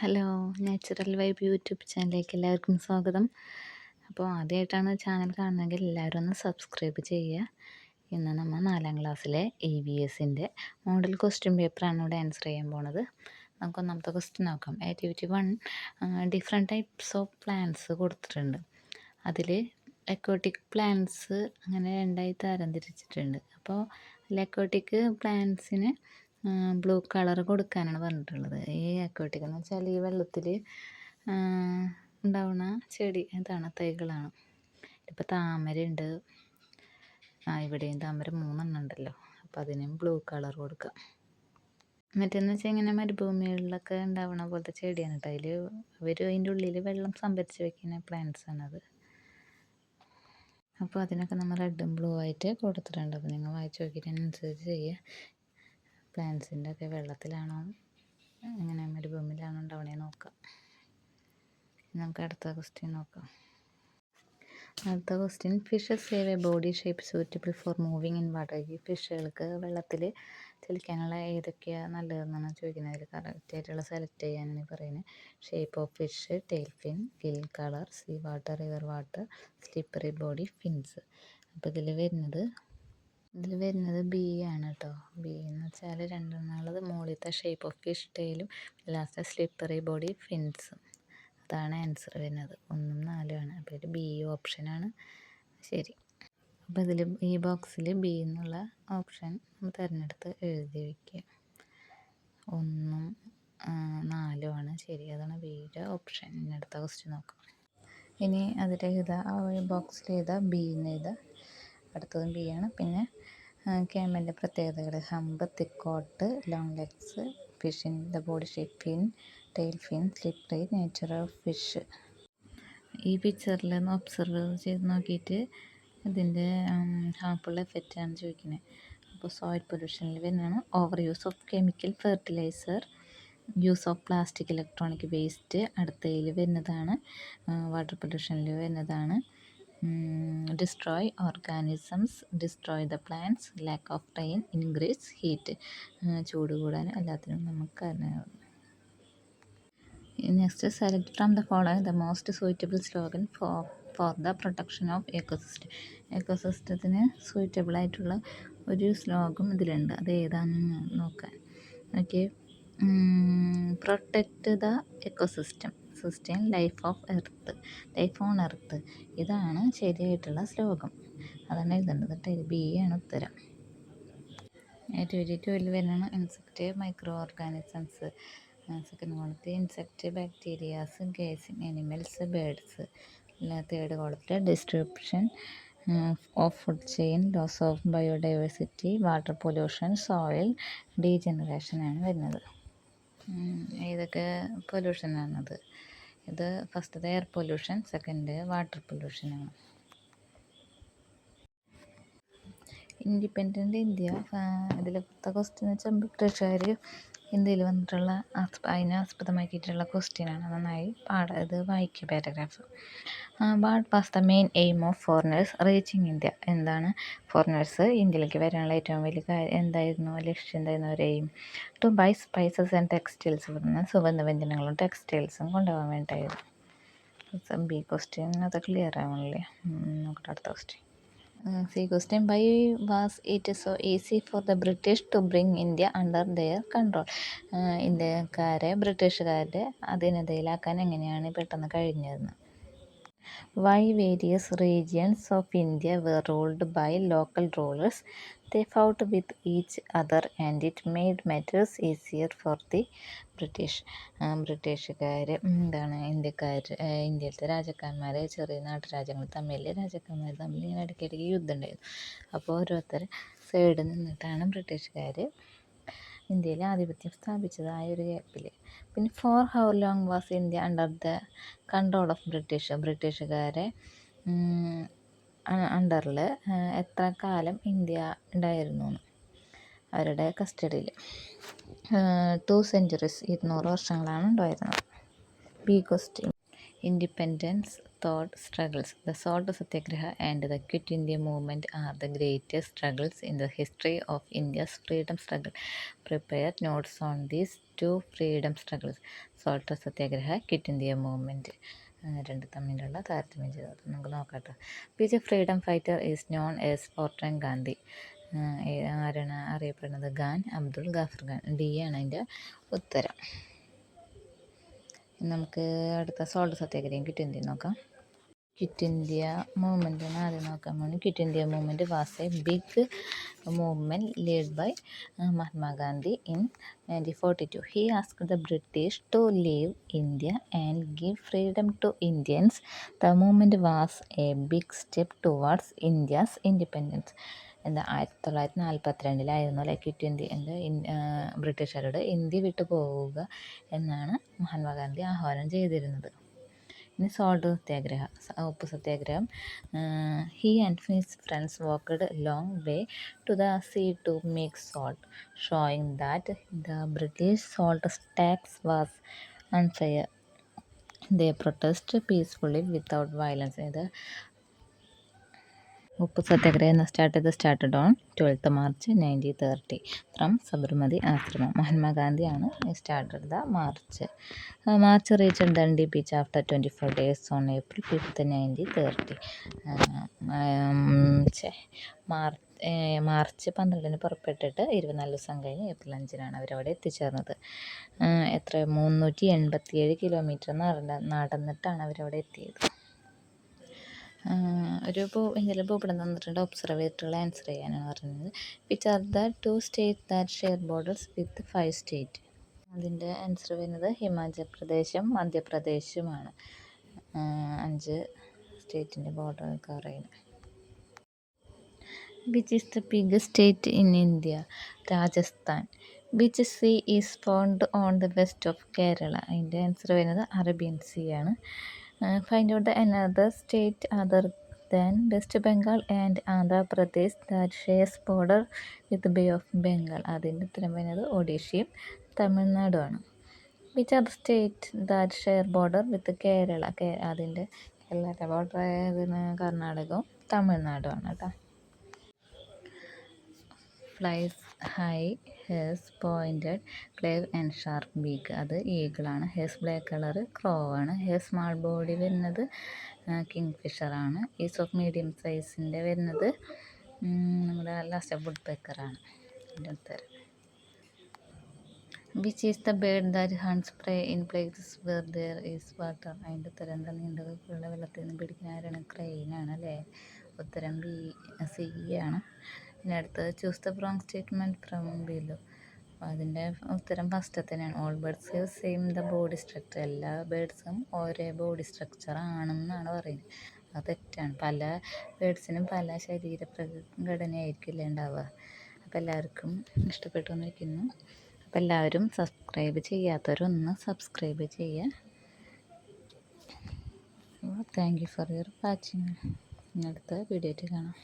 Hello, natural vibe YouTube ചാനലിലേക്ക് എല്ലാവർക്കും സ്വാഗതം. അപ്പോൾ ആദ്യമായിട്ടാണ് ചാനൽ കാണുന്നതെങ്കിൽ എല്ലാവരും ഒന്ന് സബ്സ്ക്രൈബ് ചെയ്യുക. ഇന്ന് നമ്മൾ 4ാം ക്ലാസ്സിലെ EVSൻ്റെ മോഡൽ ക്വസ്റ്റ്യൻ പേപ്പറാണ് ഇവിടെ ആൻസർ ചെയ്യാൻ പോണത്. നമുക്ക് ഒന്നാമത്തെ ക്വസ്റ്റ്യൻ നോക്കാം. Activity 1 different types of plants കൊടുത്തിട്ടുണ്ട്. അതിൽ അക്വാട്ടിക് പ്ലാന്റ്സ് അങ്ങനെ രണ്ടായി തരംതിരിച്ചിട്ടുണ്ട്. അപ്പോൾ അക്വാട്ടിക് പ്ലാന്റ്സിന് ബ്ലൂ കളർ കൊടുക്കാനാണ് പറഞ്ഞിട്ടുള്ളത്. ഈ അക്വാട്ടിക് എന്ന് വെച്ചാൽ ഈ വെള്ളത്തിൽ ഉണ്ടാവുന്ന ചെടി ഇതാണ്, തൈകളാണ്. ഇപ്പോൾ താമര ഉണ്ട്, ഇവിടെയും താമര 3 ഉണ്ടല്ലോ. അപ്പോൾ അതിനും ബ്ലൂ കളർ കൊടുക്കാം. മറ്റേന്ന് വെച്ചാൽ ഇങ്ങനെ മരുഭൂമികളിലൊക്കെ ഉണ്ടാവണ പോലത്തെ ചെടിയാണ് കേട്ടോ. അതിൻ്റെ ഉള്ളിൽ വെള്ളം സംഭരിച്ച് വെക്കുന്ന പ്ലാന്റ്സ് ആണത്. അപ്പോൾ അതിനൊക്കെ നമ്മൾ റെഡും ബ്ലൂ ആയിട്ട് കൊടുത്തിട്ടുണ്ട്. അപ്പോൾ നിങ്ങൾ വായിച്ച് നോക്കിയിട്ട് അതിനനുസരിച്ച് ചെയ്യുക. പ്ലാന്റ്സിൻ്റെ ഒക്കെ വെള്ളത്തിലാണോ ഇങ്ങനെ മരുഭൂമിയിലാണോ ഉണ്ടാവണേ നോക്കാം. നമുക്ക് അടുത്ത ക്വസ്റ്റ്യൻ നോക്കാം. അടുത്ത question, fishes save a body shape suitable for moving in water. ഈ ഫിഷുകൾക്ക് വെള്ളത്തിൽ ചലിക്കാനുള്ള ഏതൊക്കെയാണ് നല്ലതെന്നാണ് ചോദിക്കുന്നത്. അതിൽ കറക്റ്റായിട്ടുള്ള സെലക്ട് ചെയ്യാനാണ് പറയുന്നത്. Shape of fish, tail fin, gill colour, sea water, river water, slippery body, fins. അപ്പോൾ ഇതിൽ വരുന്നത് ബി ആണ് കേട്ടോ. ബി എന്ന് വെച്ചാൽ രണ്ടെണ്ണുള്ളത് മുകളിലത്തെ ഷേപ്പ് ഓഫ് ഫിഷ് ടെയിലും ലാസ്റ്റ് സ്ലിപ്പറി ബോഡി ഫിൻസും. അതാണ് ആൻസർ വരുന്നത്. 1ഉം 4ഉം ആണ്. അപ്പോൾ ഇത് ബി ഓപ്ഷനാണ് ശരി. അപ്പോൾ ഇതിൽ ഈ ബോക്സിൽ ബി എന്നുള്ള ഓപ്ഷൻ നമ്മൾ തിരഞ്ഞെടുത്ത് എഴുതി വയ്ക്കുക. 1ഉം 4ഉം ആണ് ശരി. അതാണ് ബിയുടെ ഓപ്ഷൻ. ഇനി അടുത്ത ക്വസ്റ്റ്യൻ നോക്കാം. ഇനി അതിൽ ബോക്സിൽ ബി എന്ന് എഴുതാം. അടുത്തതും ബി ആണ്. പിന്നെ ക്യാമലിൻ്റെ പ്രത്യേകതകൾ: hump, thick coat, long legs, fish in the body shape, fin, tail fin, slippery, nature of fish. ഈ പിക്ചറിൽ ഒന്ന് ഒബ്സർവ് ചെയ്ത് നോക്കിയിട്ട് ഇതിൻ്റെ ഹാർംഫുൾ എഫക്റ്റാണ് ചോദിക്കുന്നത്. അപ്പോൾ സോയിൽ പൊല്യൂഷനിൽ വരുന്നതാണ് over use of chemical fertiliser, use of plastic, electronic waste. അടുത്തതിൽ വരുന്നതാണ് വാട്ടർ പൊല്യൂഷനിൽ വരുന്നതാണ് destroy organisms, destroy the plants, lack of rain, increase heat. ചൂട് കൂടാൻ എല്ലാത്തിനും നമുക്ക് കാരണമാകും. Next, select from the following the most suitable slogan for the protection of ecosystem. എക്കോസിസ്റ്റത്തിന് suitable ആയിട്ടുള്ള ഒരു സ്ലോഗൻ ഇതിലുണ്ട്. അത് ഏതാണെന്ന് നോക്കാൻ. Okay, protect the ecosystem, sustain life on earth. ഇതാണ് ശരിയായിട്ടുള്ള ശ്ലോകം. അതാണ് എഴുതേണ്ടത് കേട്ടോ. ബി ആണ് ഉത്തരം. ആക്ടിവിറ്റി 2 വരുന്നതാണ് ഇൻസെക്റ്റ്, മൈക്രോ ഓർഗാനിസംസ്. സെക്കൻഡ് കോളത്തിൽ insect, bacterias, grazing animals, birds. Third കോളത്തിൽ distribution of food chain, loss of biodiversity, water pollution, soil ഡീജനറേഷനാണ് വരുന്നത്. ഏതൊക്കെ പൊല്യൂഷനാണത്? ഇത് ഫസ്റ്റത്തെ എയർ പൊല്യൂഷൻ, സെക്കൻഡ് വാട്ടർ പൊല്യൂഷനാണ്. ഇൻഡിപെൻഡൻ്റ് ഇന്ത്യ, ഇതിലത്തെ ക്വസ്റ്റ്യൻ എന്ന് വെച്ചാൽ ബ്രിട്ടീഷുകാർ ഇന്ത്യയിൽ വന്നിട്ടുള്ള അതിനെ ആസ്പദമാക്കിയിട്ടുള്ള ക്വസ്റ്റ്യനാണ്. നന്നായി ഇത് വായിക്കുക paragraph. What was the main aim of foreigners reaching India. എന്താണ് ഫോറിനേഴ്സ് ഇന്ത്യയിലേക്ക് വരാനുള്ള ഏറ്റവും വലിയ എന്തായിരുന്നു ലക്ഷ്യം? എന്തായിരുന്നു ഒരു aim? To buy spices and textiles. പറഞ്ഞാൽ സുഗന്ധവ്യഞ്ജനങ്ങളും ടെക്സ്റ്റൈൽസും കൊണ്ടുപോകാൻ വേണ്ടിയായിരുന്നു. ബി ക്വസ്റ്റ്യൻ അത് ക്ലിയർ ആവണല്ലേ. നോക്കട്ടെ അടുത്ത question. C question, why was it so easy for the British to bring India under their control. ബ്രിട്ടീഷുകാരുടെ അധീനതയിലാക്കാൻ എങ്ങനെയാണ് പെട്ടെന്ന് കഴിഞ്ഞതെന്ന്. Why various regions of India were ruled by local rulers. They fought with each other and it made matters easier for the British. ബ്രിട്ടീഷുകാർ ഇന്ത്യയിലത്തെ രാജാക്കന്മാർ ചെറിയ നാട്ടുരാജ്യങ്ങൾ രാജാക്കന്മാർ തമ്മിൽ ഇങ്ങനെ ഇടയ്ക്കിടയ്ക്ക് യുദ്ധം ഉണ്ടായിരുന്നു. അപ്പോൾ ഓരോരുത്തർ സൈഡിൽ നിന്നിട്ടാണ് ബ്രിട്ടീഷുകാർ ഇന്ത്യയിൽ ആധിപത്യം സ്ഥാപിച്ചത് ആ ഒരു ഗ്യാപ്പിൽ. പിന്നെ for how long was India under the control of ബ്രിട്ടീഷുകാരെ അണ്ടറിൽ എത്ര കാലം ഇന്ത്യ ഉണ്ടായിരുന്നു അവരുടെ കസ്റ്റഡിയിൽ? 2 centuries, 200 വർഷങ്ങളാണ് ഉണ്ടായിരുന്നത്. B question, Independence thought struggles. The Salt Satyagraha and the Quit India movement are the greatest struggles in the history of India's freedom struggle. Prepare notes on these two freedom struggles. Salt Satyagraha, Quit India movement. രണ്ട് തമ്മിലുള്ള താരതമ്യം ചെയ്തത് നമുക്ക് നോക്കട്ടെ. Which freedom fighter is known as frontier Gandhi? ആരാണ് അറിയപ്പെടുന്നത്? Khan Abdul Ghaffar Khan. D ആണ് അതിൻ്റെ ഉത്തരം. നമുക്ക് അടുത്ത സോൾട്ട് സത്യാഗ്രഹം ക്വിറ്റ് ഇന്ത്യ നോക്കാം. ക്വിറ്റ് ഇന്ത്യ മൂവ്മെൻറ്റിന് ആദ്യം നോക്കാൻ വേണ്ടി quit India movement was a big movement lead by Mahatma Gandhi in 1942. He asked the British to leave India and give freedom to Indians. The movement was a big step towards India's independence. 1942 അല്ലെ quit India ബ്രിട്ടീഷുകാരോട് India വിട്ടു പോവുക എന്നാണ് മഹാത്മാഗാന്ധി ആഹ്വാനം ചെയ്തിരുന്നത്. ഇനി salt സത്യാഗ്രഹ, ഉപ്പ് സത്യാഗ്രഹം. He and his friends walked a long way to the sea to make salt, showing that the British salt tax was unfair. They protested peacefully without violence. ഇത് ഉപ്പ് സത്യാഗ്രഹം started on 12th March 1930 from Sabarmati Ashram. മഹാത്മാഗാന്ധിയാണ് started the march. March reached Dundee beach after 24 days on April 5th 1930. March 12 പുറപ്പെട്ടിട്ട് 24 ദിവസം കഴിഞ്ഞ് April 5 അവരവിടെ എത്തിച്ചേർന്നത്. 387 kilometre നടന്നിട്ടാണ് അവരവിടെ എത്തിയത്. എന്തെങ്കിലും ഭൂപടം തന്നിട്ടുണ്ട്, ഒബ്സർവ് ചെയ്തിട്ടുള്ള ആൻസർ ചെയ്യാനാണ് പറഞ്ഞത്. Which are the 2 state that share borders with 5 state? അതിൻ്റെ ആൻസർ വരുന്നത് ഹിമാചൽ പ്രദേശും മധ്യപ്രദേശുമാണ് 5 സ്റ്റേറ്റിൻ്റെ ബോർഡർ കവർ ചെയ്യുന്നത്. Which is the biggest state in India? Rajasthan. Which see is found on the west of Kerala? അതിൻ്റെ ആൻസർ വരുന്നത് അറേബ്യൻ സീ ആണ്. Find out the another state other than west Bengal and Andhra Pradesh that shares border with bay of Bengal. അതിൻ്റെ ഉത്തരം വരുന്നത് ഒഡീഷയും തമിഴ്നാടുമാണ്. Which are state that share border with Kerala? അതിൻ്റെ Kerala border ആയതിന് കർണാടകവും തമിഴ്നാടുമാണ് കേട്ടോ. Flies high, has pointed claw and sharp beak. അത് ഈഗിളാണ്. ഹാസ് ബ്ലാക്ക് കളർ ക്രോ ആണ്. ഹാസ് സ്മാൾ ബോഡി വരുന്നത് കിങ് ഫിഷറാണ്. ഈസ് ഓഫ് മീഡിയം സൈസിൻ്റെ വരുന്നത് നമ്മുടെ ലാസ്റ്റ് വുഡ് പെക്കറാണ്. അതിൻ്റെ ഉത്തരം. Which is the bird that hunts prey in places where there is water? അതിൻ്റെ ഉത്തരം എന്താ? നീണ്ടതുള്ള വെള്ളത്തിൽ നിന്ന് പിടിക്കുന്ന ആരാണ്? ക്രെയിനാണ് അല്ലേ. ഉത്തരം സി ആണ്. പിന്നെ അടുത്തത് choose the wrong statement from below. അതിൻ്റെ ഉത്തരം ഫസ്റ്റ് തന്നെയാണ്. All birds have same the body structure. എല്ലാ ബേർഡ്സും ഒരേ ബോഡി സ്ട്രക്ചർ ആണെന്നാണ് പറയുന്നത്. അത് തെറ്റാണ്. പല ബേർഡ്സിനും പല ശരീരഘടനയായിരിക്കില്ല ഉണ്ടാവുക. അപ്പോൾ എല്ലാവർക്കും ഇഷ്ടപ്പെട്ടു എന്നിരിക്കുന്നു. അപ്പോൾ എല്ലാവരും സബ്സ്ക്രൈബ് ചെയ്യാത്തവരൊന്ന് സബ്സ്ക്രൈബ് ചെയ്യുക. Thank you for your watching. അടുത്ത വീഡിയോ ആയിട്ട് കാണാം.